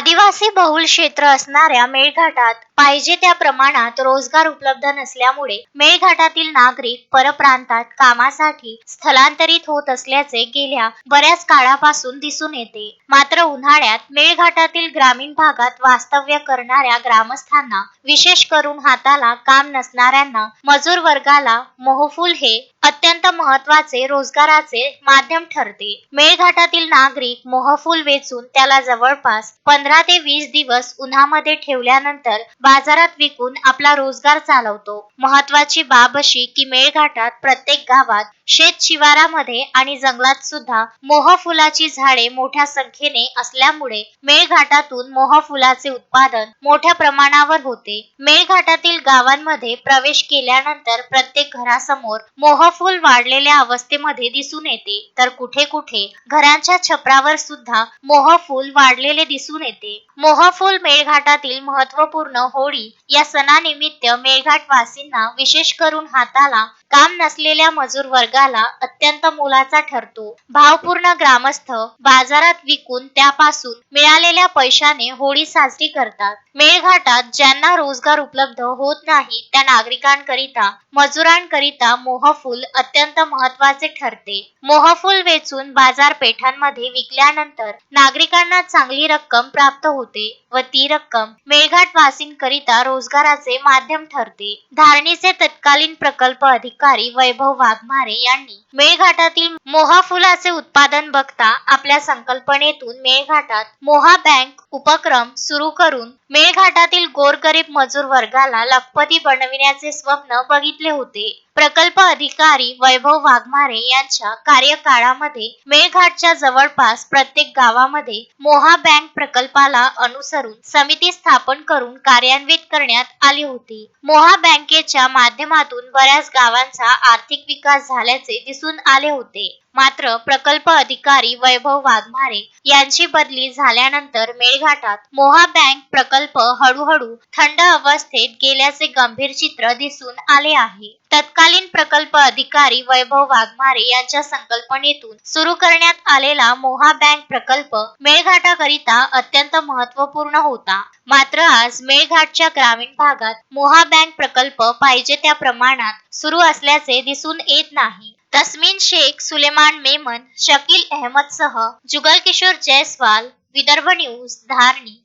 आदिवासी बहुल क्षेत्र असणाऱ्या मेळघाटात पाहिजे त्या प्रमाणात रोजगार उपलब्ध नसल्यामुळे मेळघाटातील नागरिक परप्रांतात कामासाठी स्थलांतरित होत असल्याचे गेल्या बऱ्याच काळापासून दिसून येते। मात्र उन्हाळ्यात मेळघाटातील ग्रामीण भागात वास्तव्य करणाऱ्या ग्रामस्थांना, विशेष करून हाताला काम नसणाऱ्यांना, मजूर वर्गाला मोहफूल हे अत्यंत महत्त्वाचे रोजगाराचे माध्यम ठरते। मेळघाटातील नागरिक मोहफूल वेचून त्याला जवळपास 15 ते 20 दिवस उन्हामध्ये ठेवल्यानंतर बाजारात विकून आपला रोजगार चालवतो। महत्त्वाची बाब अशी की मेळघाटात प्रत्येक गावात, शेत शिवारामध्ये आणि जंगलात सुद्धा मोहफुलाची झाडे मोठ्या संख्येने असल्यामुळे मेळघाटातून मोहफुलाचे उत्पादन मोठ्या प्रमाणावर होते। मेळघाटातील गावांमध्ये प्रवेश केल्यानंतर प्रत्येक घरासमोर मोहफूल वाढलेल्या अवस्थेमध्ये दिसून येते, तर कुठे कुठे घरांच्या छपरावर सुद्धा मोहफूल वाढलेले दिसून येते। मोहफूल मेळघाटातील महत्त्वपूर्ण होळी या सणानिमित्त मेळघाटवासींना, विशेष करून हाताला काम नसलेल्या मजूर वर्गाला अत्यंत मोलाचा ठरतो। भावपूर्ण ग्रामस्थ बाजारात विकून त्यापासून मिळालेल्या पैशाने होळी साजरी करतात। मेळघाटात ज्यांना रोजगार उपलब्ध होत नाही त्या नागरिकांकरिता, मजुरांकरिता मोहफूल अत्यंत महत्त्वाचे ठरते। मोहफूल वेचून बाजारपेठांमध्ये विकल्यानंतर नागरिकांना चांगली रक्कम प्राप्त होते व ती रक्कम मेळघाटवासींकरिता रोजगाराचे माध्यम ठरते। धारणीचे तत्कालीन प्रकल्प अधिकारी वैभव वाघमारे यांनी मेळघाटातील मोहफुलाचे उत्पादन बघता आपल्या संकल्पनेतून मेळघाटात मोहा बँक उपक्रम सुरू करून मेळघाटातील गोरगरीब मजूर वर्गाला लखपती बनविण्याचे स्वप्न बघितले होते। प्रकल्प अधिकारी वैभव वाघमारे यांच्या कार्यकाळामध्ये मेळघाटच्या जवळपास प्रत्येक गावामध्ये मोहा बँक प्रकल्पाला अनुसरून समिती स्थापन करून कार्यान्वित करण्यात आली होती। मोहा बँकेच्या माध्यमातून बऱ्याच गावांचा आर्थिक विकास झाल्याचे दिसून आले होते। मात्र प्रकल्प अधिकारी वैभव वाघमारे यांची बदली झाल्यानंतर मेळघाटात मोहा बँक प्रकल्प हळूहळू थंड अवस्थेत गेल्याचे गंभीर चित्र दिसून आले आहे। तत्कालीन प्रकल्प अधिकारी वैभव वाघमारे यांच्या संकल्पनेतून सुरू करण्यात आलेला मोहा बँक प्रकल्प मेळघाटाकरिता अत्यंत महत्त्वपूर्ण होता। मात्र आज मेळघाटच्या ग्रामीण भागात मोहा बँक प्रकल्प पाहिजे त्या प्रमाणात सुरू असल्याचे दिसून येत नाही। तस्मीन शेख, सुलेमान मेमन, शकील अहमदसह जुगल किशोर जयस्वाल, विदर्भ न्यूज, धारणी।